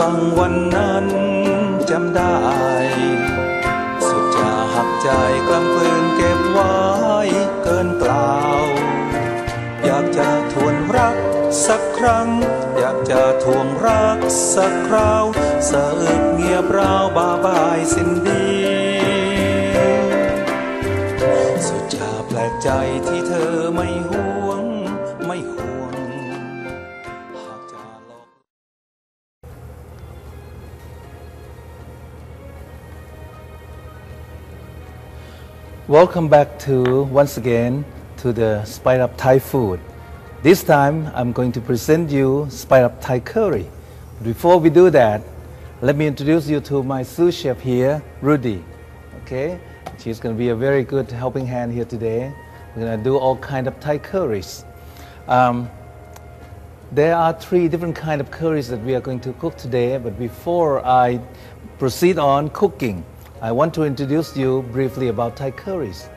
ฟังวันนั้นจำได้สุดจะหักใจกล้ำกลืนเก็บไว้เกินกล่าวอยากจะทวนรักสักครั้งอยากจะทวงรักสักคราวสะอึกเงียบราวบาบายสิ้นดีสุดจะแปลกใจที่เธอไม่ห่วงไม่ห่วงหากจะหลอก Welcome back to once again to the SpiceUp Thai food. This time I'm going to present you SpiceUp Thai curry. Before we do that, let me introduce you to my sous chef here, Rudy. Okay, she's going to be a very good helping hand here today. We're going to do all kind of Thai curries. There are 3 different kind of curries that we are going to cook today. But before I proceed on cooking, I want to introduce you briefly about Thai curries.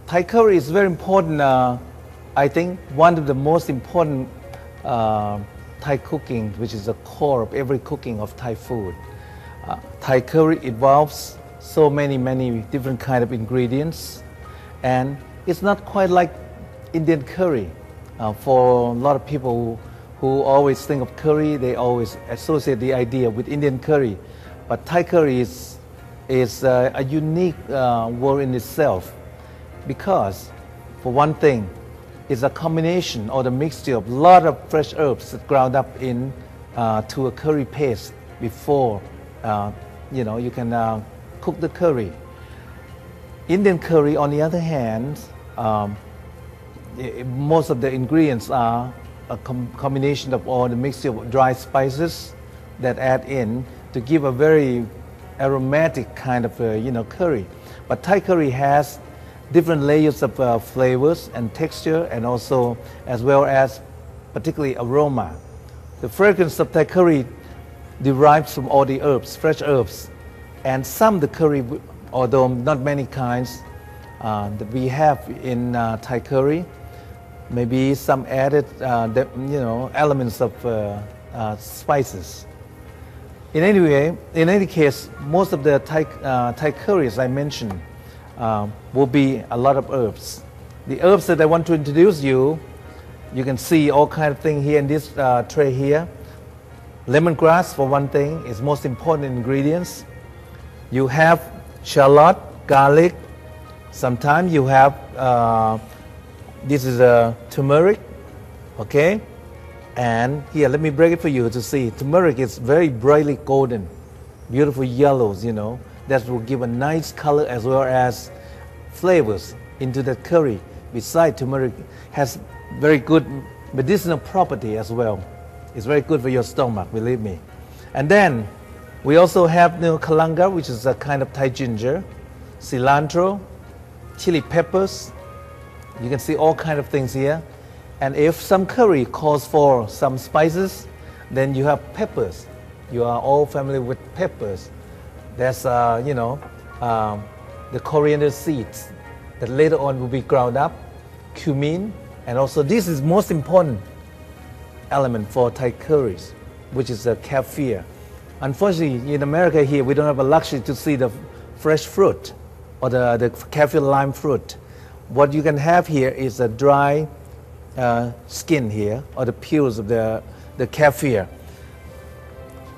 Thai curry is very important. I think one of the most important Thai cooking, which is the core of every cooking of Thai food. Thai curry involves so many different kind of ingredients, and it's not quite like Indian curry. For a lot of people who always think of curry, they always associate the idea with Indian curry. But Thai curry is a unique word in itself, because for one thing, it's a combination or the mixture of a lot of fresh herbs ground up in to a curry paste before you can cook the curry. Indian curry, on the other hand, most of the ingredients are a combination of all the mixture of dry spices that add in to give a very aromatic kind of curry. But Thai curry has different layers of flavors and texture, and also as well as particularly aroma. The fragrance of Thai curry derives from all the herbs, fresh herbs, and some of the curry, although not many kinds that we have in Thai curry, maybe some added elements of spices. In any case, most of the Thai curries I mentioned will be a lot of herbs. The herbs that I want to introduce you can see all kind of things here in this tray here. Lemongrass, for one thing, is most important ingredients. You have shallot, garlic. Sometimes you have this is a turmeric, okay? And here, let me break it for you to see. Turmeric is very brightly golden, beautiful yellows, that will give a nice color as well as flavors into the curry. Besides, turmeric has very good medicinal property as well. It's very good for your stomach, believe me. And then we also have kalanga, which is a kind of Thai ginger, cilantro, chili peppers. You can see all kind of things here. And if some curry calls for some spices, then you have peppers. You are all familiar with peppers. There's, the coriander seeds that later on will be ground up, cumin, and also this is most important element for Thai curries, which is the kaffir. Unfortunately, in America here, we don't have a luxury to see the fresh fruit or the kaffir lime fruit. What you can have here is a dry skin here, or the peels of the kaffir.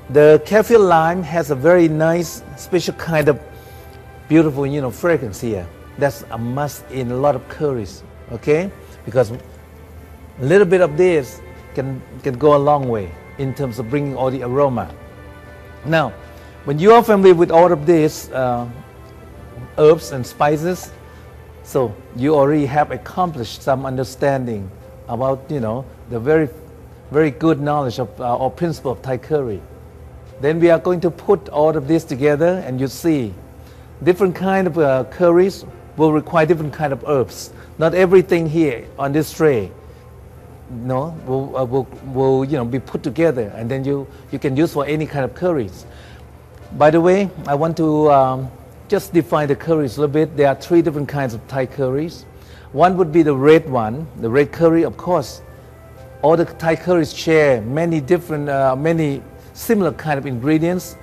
The kaffir lime has a very nice, special kind of beautiful, fragrance here. That's a must in a lot of curries, okay? Because a little bit of this can go a long way in terms of bringing all the aroma. Now, when you are familiar with all of these herbs and spices, so you already have accomplished some understanding about, the very good knowledge of or principle of Thai curry. Then we are going to put all of this together, and you see different kind of curries will require different kind of herbs. Not everything here on this tray will be put together, and then you can use for any kind of curries. By the way, I want to just define the curries a little bit. There are 3 different kinds of Thai curries. One would be the red one, the red curry. Of course, all the Thai curries share many different, many similar kind of ingredients,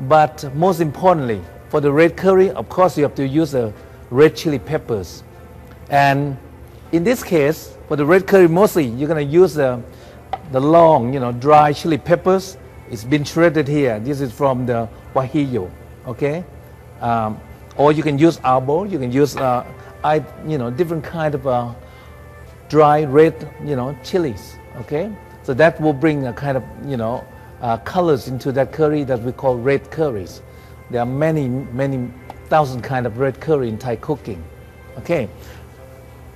but most importantly, for the red curry, of course, you have to use red chili peppers. And in this case, for the red curry, mostly you're going to use the long, dry chili peppers. It's been shredded here. This is from the guajillo, okay? Or you can use arbol. You can use, different kind of dry red, chilies, okay? So that will bring a kind of, colors into that curry that we call red curries. There are many, many thousand kind of red curry in Thai cooking, okay?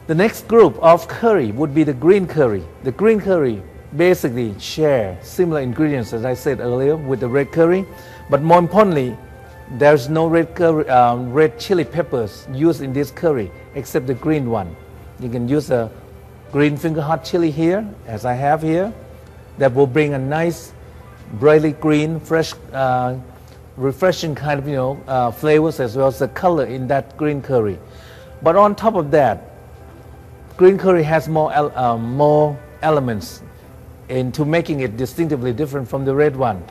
The next group of curry would be the green curry. The green curry basically share similar ingredients, as I said earlier, with the red curry, but more importantly, there's no red chili peppers used in this curry except the green one. You can use a green finger hot chili here, as I have here, that will bring a nice, brightly green, fresh, refreshing kind of flavors as well as the color in that green curry. But on top of that, green curry has more elements into making it distinctively different from the red one.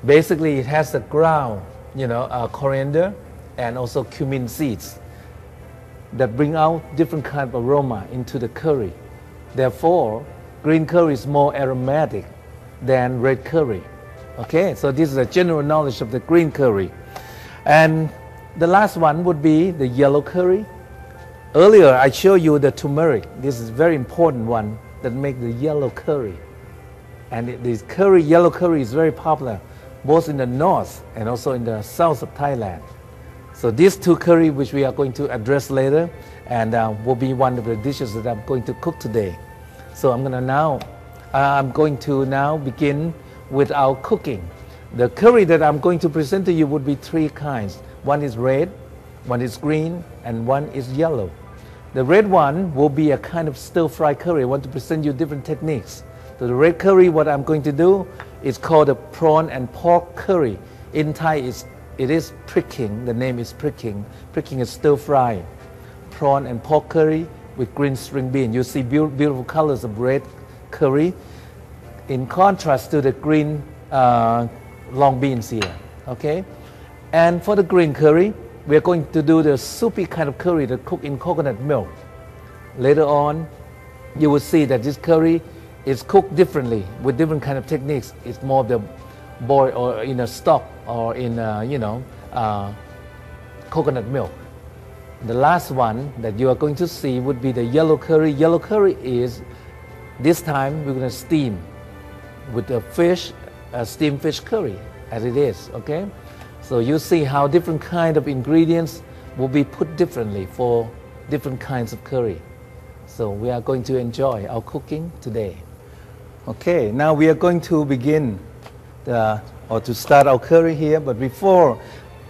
Basically, it has the ground, coriander and also cumin seeds that bring out different kind of aroma into the curry. Therefore, green curry is more aromatic than red curry. Okay, so this is a general knowledge of the green curry. And the last one would be the yellow curry. Earlier, I showed you the turmeric. This is a very important one that makes the yellow curry. And this curry, yellow curry, is very popular both in the north and also in the south of Thailand. So these two curry, which we are going to address later, and will be one of the dishes that I'm going to cook today. So I'm going to now begin with our cooking. The curry that I'm going to present to you would be three kinds. One is red, one is green, and one is yellow. The red one will be a kind of stir-fry curry. I want to present you different techniques. So the red curry, what I'm going to do is called a prawn and pork curry. In Thai, it is pricking. The name is pricking. Pricking is stir-fry. Prawn and pork curry with green string bean. You see beautiful colors of red curry in contrast to the green long beans here, okay? And for the green curry, we are going to do the soupy kind of curry that cook in coconut milk. Later on, you will see that this curry is cooked differently with different kind of techniques. It's more of the boil or in a stock or in coconut milk. The last one that you are going to see would be the yellow curry. Yellow curry is, this time we're going to steam with the fish, steamed fish curry as it is, okay? So you see how different kind of ingredients will be put differently for different kinds of curry. So we are going to enjoy our cooking today. Okay, now we are going to begin to start our curry here, but before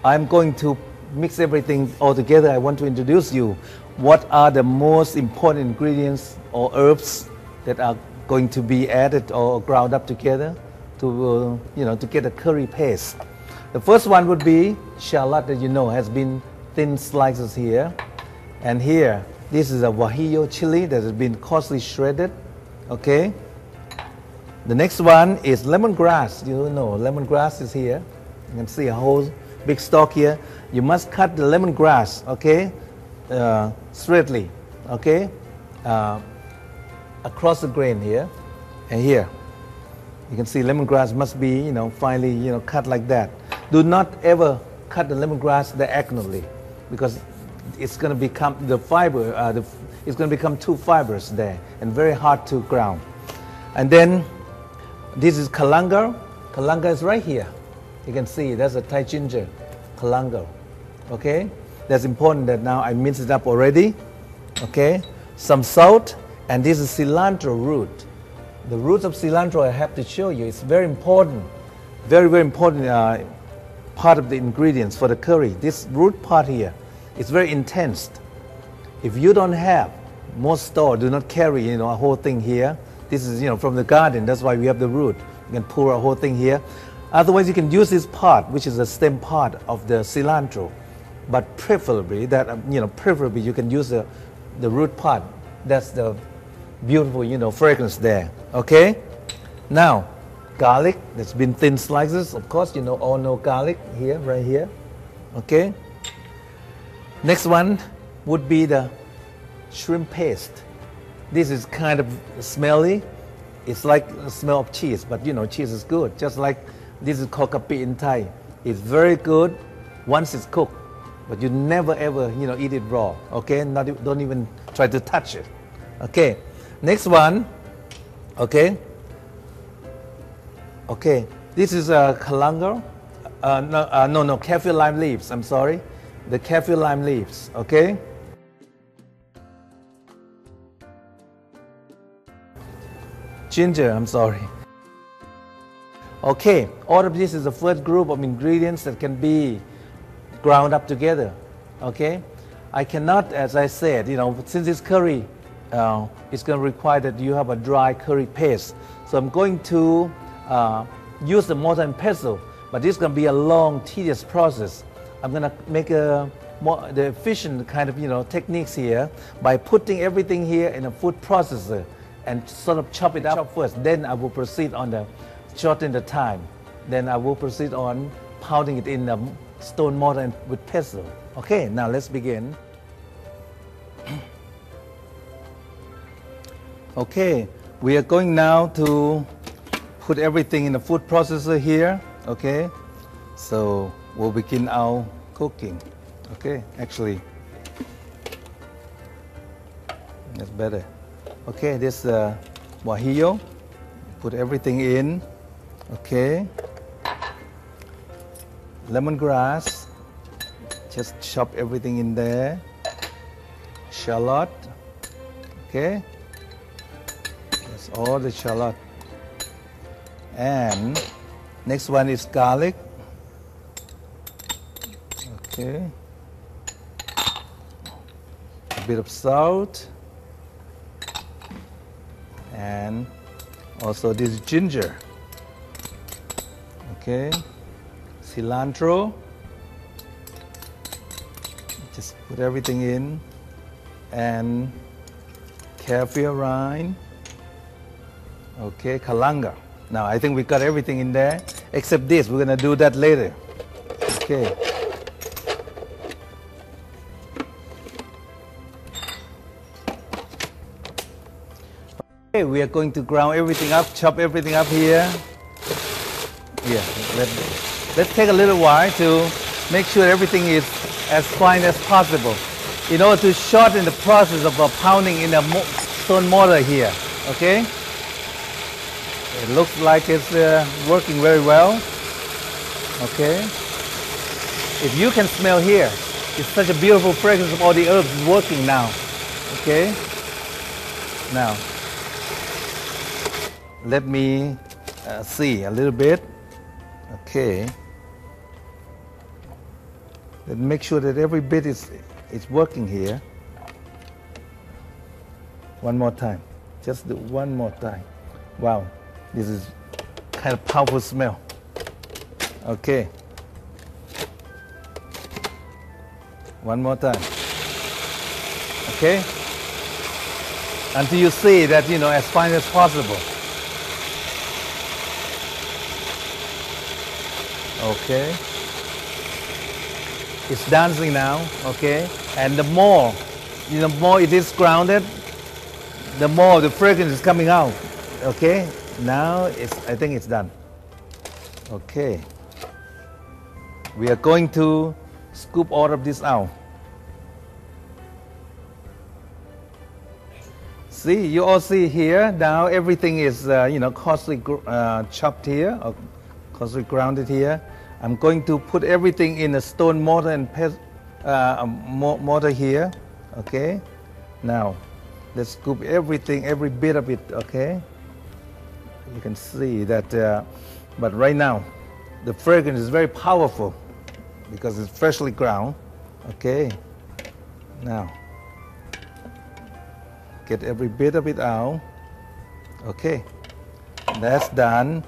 I'm going to mix everything all together, I want to introduce you what are the most important ingredients or herbs that are going to be added or ground up together to to get a curry paste. The first one would be shallot, that has been thin slices here, and here this is a guajillo chili that has been coarsely shredded. Okay. The next one is lemongrass. Lemongrass is here. You can see a whole big stalk here. You must cut the lemongrass, okay, straightly, okay, across the grain here and here. You can see lemongrass must be, finely, cut like that. Do not ever cut the lemongrass diagonally, because it's going to become it's going to become too fibrous there and very hard to ground. And then this is kalanga. Kalanga is right here. You can see that's a Thai ginger, kalanga. Okay, that's important that now I mix it up already. Okay, some salt, and this is cilantro root. The roots of cilantro I have to show you. It's very important, very, very important part of the ingredients for the curry. This root part here is very intense. If you don't have, most stores do not carry a whole thing here. This is from the garden. That's why we have the root. You can pour a whole thing here. Otherwise, you can use this part, which is the stem part of the cilantro. But preferably, you can use the root part. That's the beautiful, fragrance there. Okay? Now, garlic that's been thin slices. Of course, all know garlic here, right here. Okay? Next one would be the shrimp paste. This is kind of smelly. It's like the smell of cheese, but cheese is good. Just like this is called kapi in Thai. It's very good once it's cooked, but you never ever eat it raw. Okay, don't even try to touch it. Okay, next one. Okay, this is a kalanga. No, kaffir lime leaves. I'm sorry, the kaffir lime leaves. Okay. Ginger, I'm sorry. Okay, all of this is the first group of ingredients that can be ground up together. Okay, I cannot, as I said, since it's curry, it's going to require that you have a dry curry paste. So I'm going to use the mortar and pestle, but this is going to be a long, tedious process. I'm going to make the efficient kind of techniques here by putting everything here in a food processor and sort of chop it up first. Then I will proceed on the shorten the time. Then I will proceed on pounding it in the stone mortar and with pestle. Okay, now let's begin. Okay, we are going now to put everything in the food processor here. Okay, so we'll begin our cooking. Okay, actually, that's better. Okay, this guajillo, put everything in. Okay, lemongrass, just chop everything in there. Shallot, okay, that's all the shallot. And next one is garlic. Okay, a bit of salt. And also this ginger. Okay, cilantro. Just put everything in. And kaffir rind. Okay, kalanga. Now I think we got everything in there except this. We're gonna do that later. Okay. Okay, we are going to ground everything up, chop everything up here. Yeah, let's take a little while to make sure everything is as fine as possible in order to shorten the process of pounding in a stone mortar here. Okay? It looks like it's working very well. Okay? If you can smell here, it's such a beautiful fragrance of all the herbs working now. Okay? Now, let me see a little bit. Okay. Let's make sure that every bit is working here. One more time. Just do one more time. Wow, this is kind of powerful smell. Okay. One more time. Okay. Until you see that, as fine as possible. Okay, it's dancing now. Okay, and the more it is grounded, the more the fragrance is coming out. Okay, now I think it's done. Okay, we are going to scoop all of this out. See, you all see here now everything is coarsely chopped here, or coarsely grounded here. I'm going to put everything in a stone mortar and mortar here. Okay, now let's scoop everything, every bit of it. Okay, you can see that, but right now the fragrance is very powerful because it's freshly ground. Okay, now get every bit of it out. Okay, that's done.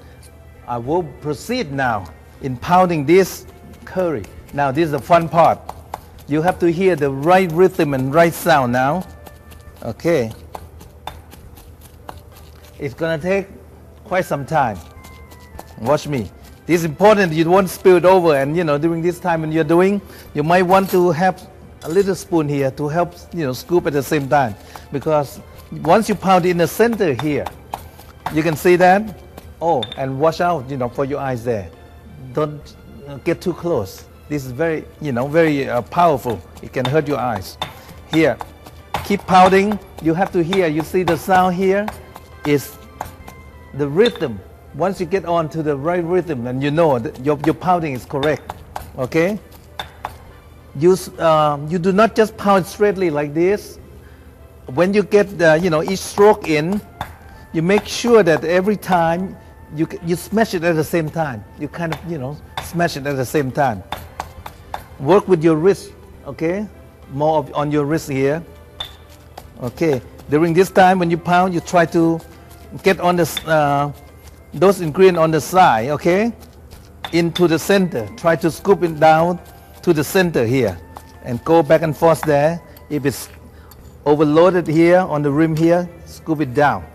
I will proceed now in pounding this curry. Now this is the fun part. You have to hear the right rhythm and right sound now. Okay. It's gonna take quite some time. Watch me. This is important. You don't spill it over, and during this time when you're doing, you might want to have a little spoon here to help scoop at the same time, because once you pound in the center here, you can see that. Oh, and watch out, for your eyes there. Don't get too close. This is very, very powerful. It can hurt your eyes. Here, keep pounding. You have to hear. You see the sound here is the rhythm. Once you get on to the right rhythm, and that your pounding is correct. Okay. You do not just pound straightly like this. When you get each stroke in, you make sure that every time you smash it at the same time. You kind of smash it at the same time. Work with your wrist, okay? More on your wrist here. Okay. During this time when you pound, you try to get on those ingredients on the side, okay? Into the center. Try to scoop it down to the center here and go back and forth there. If it's overloaded here on the rim here, scoop it down.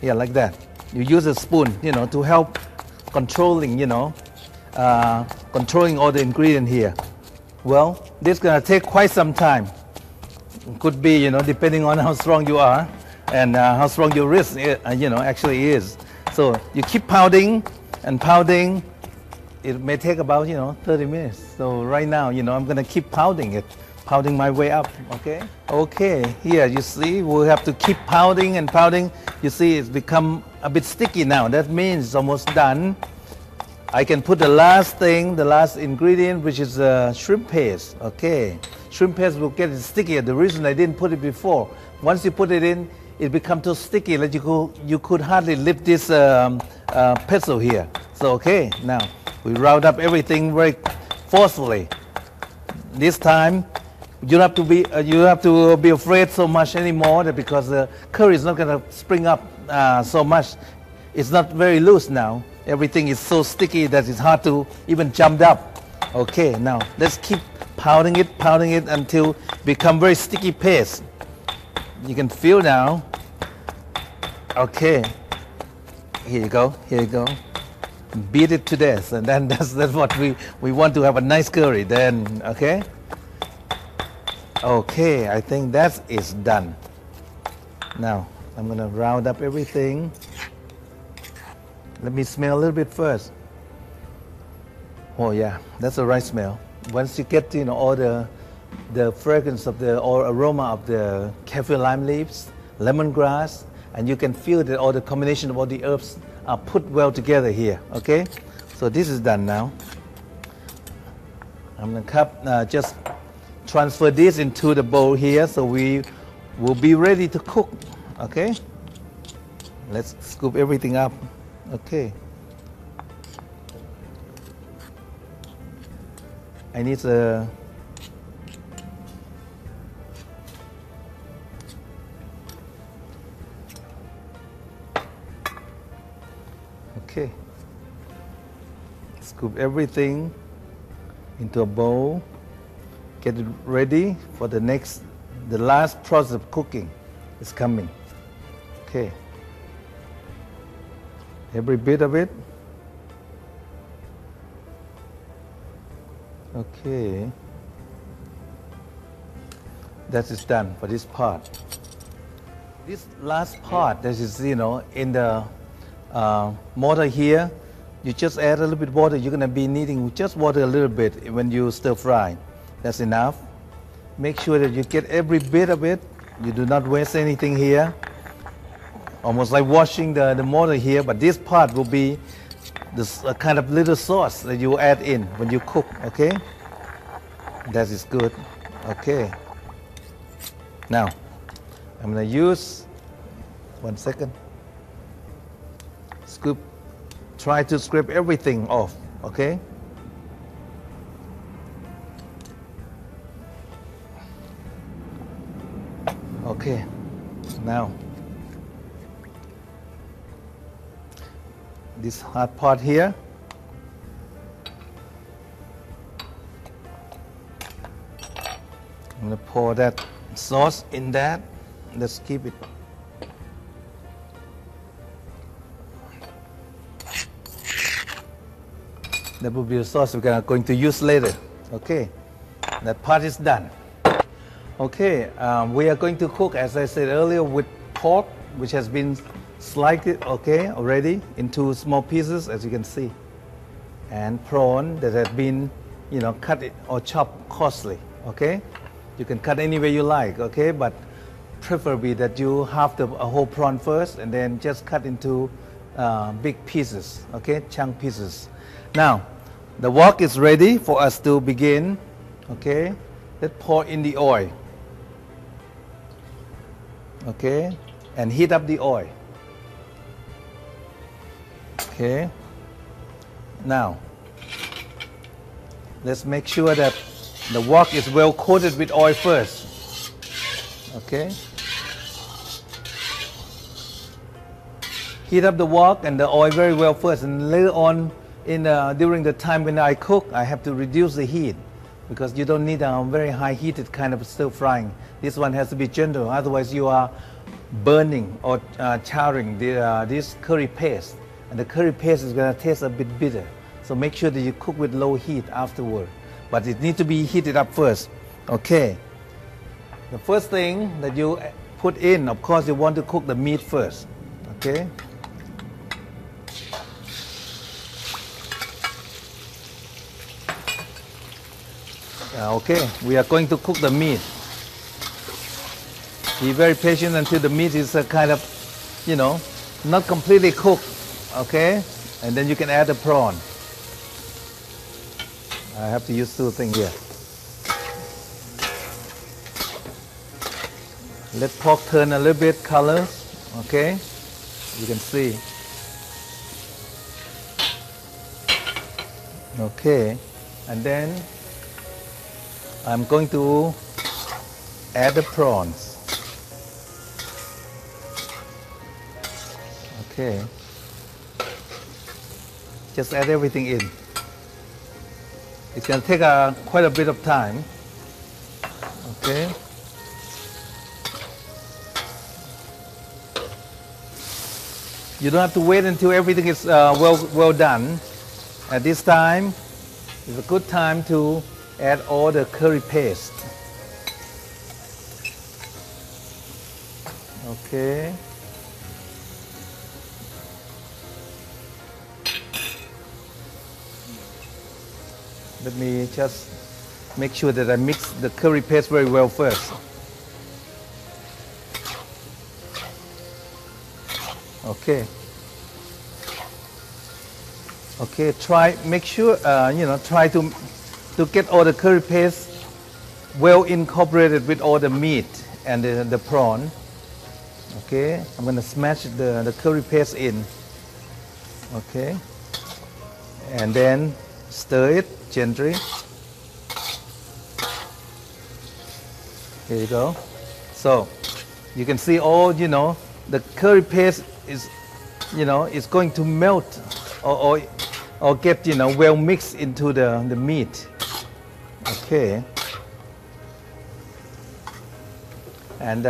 Yeah, like that. You use a spoon, to help controlling, controlling all the ingredient here. Well, this is gonna take quite some time. Could be, depending on how strong you are and how strong your wrist, actually is. So you keep pounding and pounding. It may take about, 30 minutes. So right now, I'm gonna keep pounding it. Pounding my way up, okay? Okay, here you see we have to keep pounding and pounding. You see it's become a bit sticky now. That means it's almost done. I can put the last ingredient, which is shrimp paste, okay? Shrimp paste will get it stickier. The reason I didn't put it before, once you put it in, it becomes too sticky that you could hardly lift this pestle here. So, okay, now we round up everything very forcefully. This time, you don't have to be afraid so much anymore, because the curry is not going to spring up so much. It's not very loose now. Everything is so sticky that it's hard to even jump up. Okay, now let's keep pounding it until it become very sticky paste. You can feel now. Okay, here you go. Beat it to death, and then that's what we want to have a nice curry. Then, okay. Okay, I think that is done. Now, I'm going to round up everything. Let me smell a little bit first. Oh yeah, that's the right smell. Once you get all the fragrance of or aroma of the kaffir lime leaves, lemongrass, and you can feel that all the combination of all the herbs are put well together here, okay? So this is done now. I'm going to just transfer this into the bowl here, so we will be ready to cook, okay? Let's scoop everything up, okay? I need a okay. Scoop everything into a bowl. Get it ready for the last process of cooking is coming. Okay. Every bit of it. Okay. That is done for this part. This last part, that is, in the mortar here, you just add a little bit water. You're going to be needing just water a little bit when you stir fry. That's enough. Make sure that you get every bit of it. You do not waste anything here. Almost like washing the mortar here, but this part will be this kind of little sauce that you add in when you cook, okay? That is good, okay. Now, I'm gonna use, 1 second, try to scrape everything off, okay? Okay, now, this hard part here, I'm going to pour that sauce in that. Let's keep it. That will be the sauce we're going to use later. Okay, that part is done. Okay, we are going to cook, as I said earlier, with pork, which has been sliced, okay, already into small pieces, as you can see, and prawn that has been, cut or chopped coarsely. Okay, you can cut any way you like. Okay, but preferably that you have a whole prawn first, and then just cut into big pieces. Okay, chunk pieces. Now, the wok is ready for us to begin. Okay, let's pour in the oil. Okay, and heat up the oil. Okay, now let's make sure that the wok is well coated with oil first. Okay, heat up the wok and the oil very well first, and later on during the time when I cook, I have to reduce the heat, because you don't need a very high heated kind of stir frying. This one has to be gentle, otherwise you are burning or charring this curry paste, and the curry paste is going to taste a bit bitter. So make sure that you cook with low heat afterward, but it needs to be heated up first. Okay, the first thing that you put in, of course, you want to cook the meat first. Okay, okay, we are going to cook the meat. Be very patient until the meat is kind of, not completely cooked. Okay, and then you can add the prawn. I have to use two things here. Let pork turn a little bit color. Okay, you can see. Okay, and then I'm going to add the prawns. Okay, just add everything in. It's going to take quite a bit of time. Okay, you don't have to wait until everything is well done. At this time, it's a good time to add all the curry paste. Okay. Let me just make sure that I mix the curry paste very well first. Okay. Okay, make sure, try to get all the curry paste well incorporated with all the meat and the prawn. Okay, I'm going to smash the curry paste in. Okay, and then stir it gently. Here you go. So you can see all, the curry paste is, is going to melt or get, well mixed into the meat. Okay. And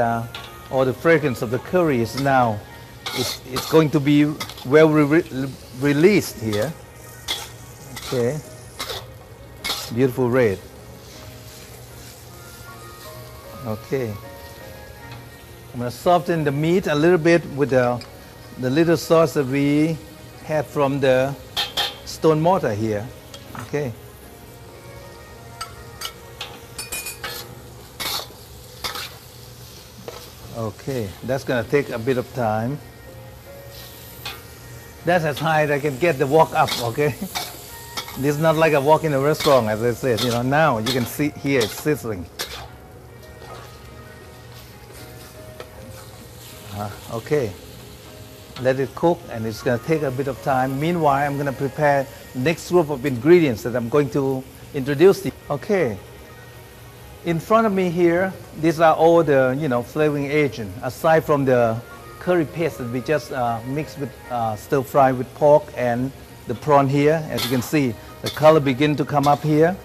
all the fragrance of the curry is now, it's going to be well released here. Okay. Beautiful red. Okay. I'm going to soften the meat a little bit with the little sauce that we had from the stone mortar here. Okay. Okay, that's going to take a bit of time. That's as high as I can get the wok up, okay? This is not like a wok in a restaurant, as I said. Now you can see here it's sizzling. Okay, let it cook, and it's going to take a bit of time. Meanwhile, I'm going to prepare next group of ingredients that I'm going to introduce to you. Okay, in front of me here, these are all the flavoring agent. Aside from the curry paste that we just mixed with stir fry with pork and the prawn here, as you can see, the color begin to come up here.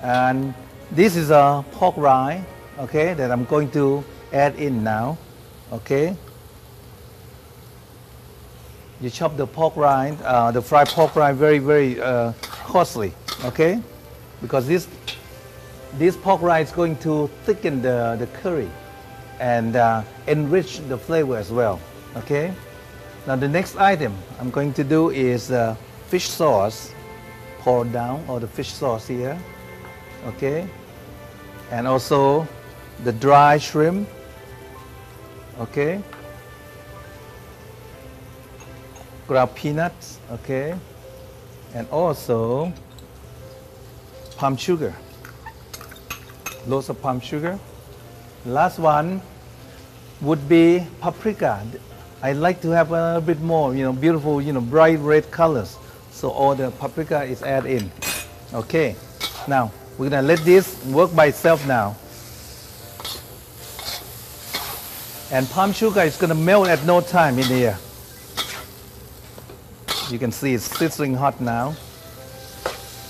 And this is a pork rye, okay, that I'm going to add in now, okay. you chop the pork rind, the fried pork rind very coarsely, okay? Because this pork rind is going to thicken the curry and enrich the flavor as well, okay? Now the next item I'm going to do is fish sauce, pour down all the fish sauce here, okay? And also the dry shrimp, okay? Ground peanuts, okay? And also palm sugar, loads of palm sugar. Last one would be paprika. I like to have a little bit more, beautiful, bright red colors. So all the paprika is added in. Okay, now we're gonna let this work by itself now. And palm sugar is gonna melt at no time in here. You can see it's sizzling hot now.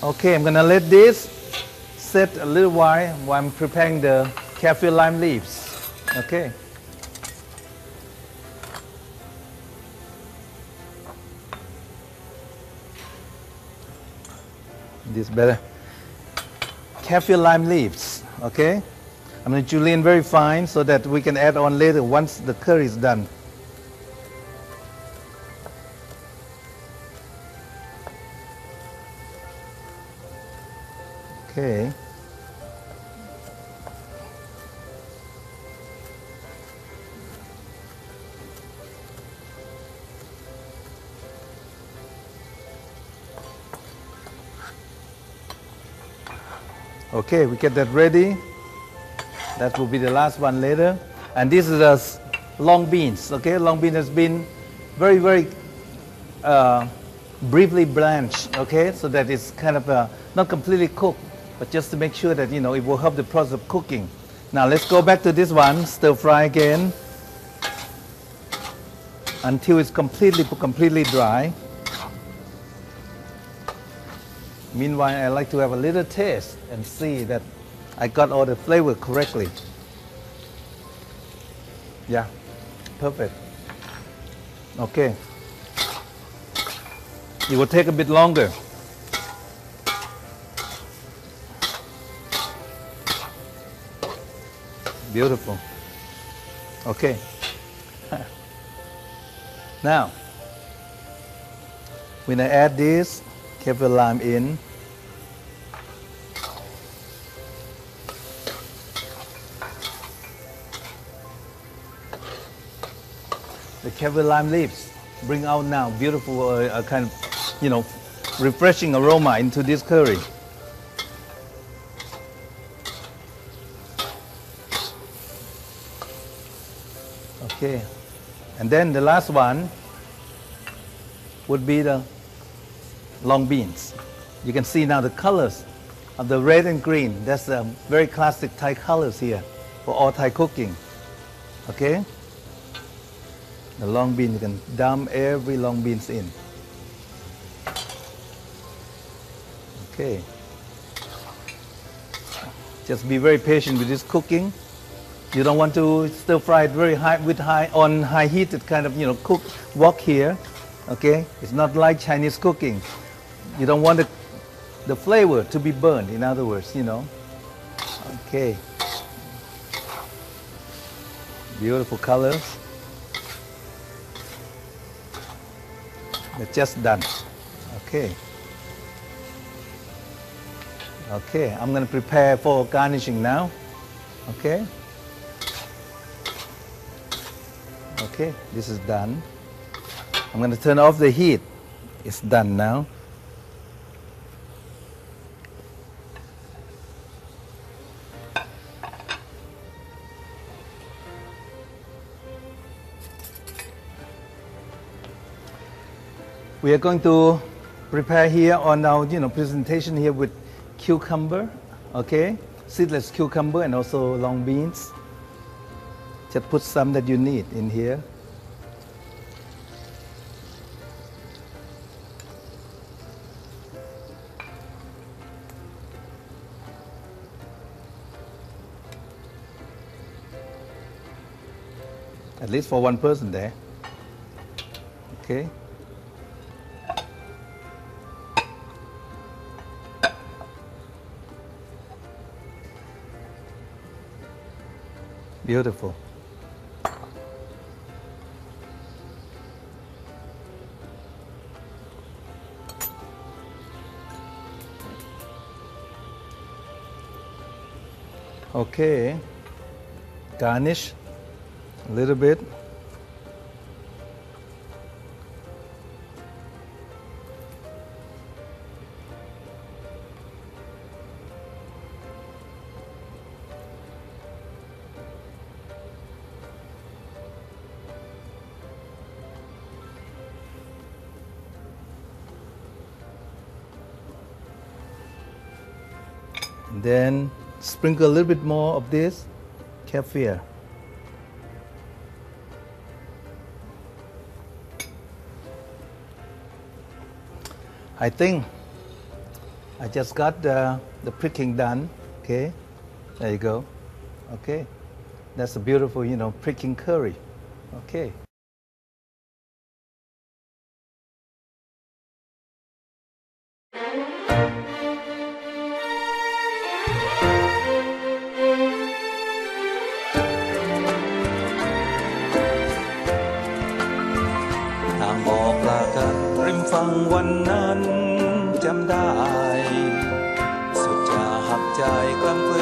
Okay, I'm gonna let this set a little while I'm preparing the kaffir lime leaves. Okay. This better. Kaffir lime leaves, okay? I'm going to julienne very fine so that we can add on later once the curry is done. Okay. Okay, we get that ready. That will be the last one later. And this is long beans, okay? Long bean has been very briefly blanched, okay? So that it's kind of not completely cooked, but just to make sure that, it will help the process of cooking. Now let's go back to this one, stir fry again until it's completely dry. Meanwhile, I like to have a little taste and see that I got all the flavor correctly. Yeah, perfect. Okay. It will take a bit longer. Beautiful. Okay. Now, when I add this kaffir lime in, the kaffir lime leaves bring out now beautiful kind of, refreshing aroma into this curry. Okay, and then the last one would be the long beans. You can see now the colors of the red and green. That's very classic Thai colors here for all Thai cooking. Okay, the long bean, you can dump every long beans in. Okay, just be very patient with this cooking. You don't want to stir fry it very high on high heat. It kind of wok here. Okay, it's not like Chinese cooking. You don't want the flavor to be burned. In other words, Okay, beautiful colors. They're just done. Okay. Okay, I'm going to prepare for garnishing now. Okay. Okay, this is done. I'm going to turn off the heat. It's done now. We are going to prepare here on our presentation here with cucumber, okay, seedless cucumber and also long beans. Just put some that you need in here. At least for one person there. Okay. Beautiful. Okay, garnish a little bit. Then sprinkle a little bit more of this kaffir. I think I just got the pricking done. Okay, there you go. Okay, that's a beautiful, pricking curry. Okay.ทางบอกลากันริมฝั่งวันนั้นจำได้ สุดจะหักใจกล้ำกลืน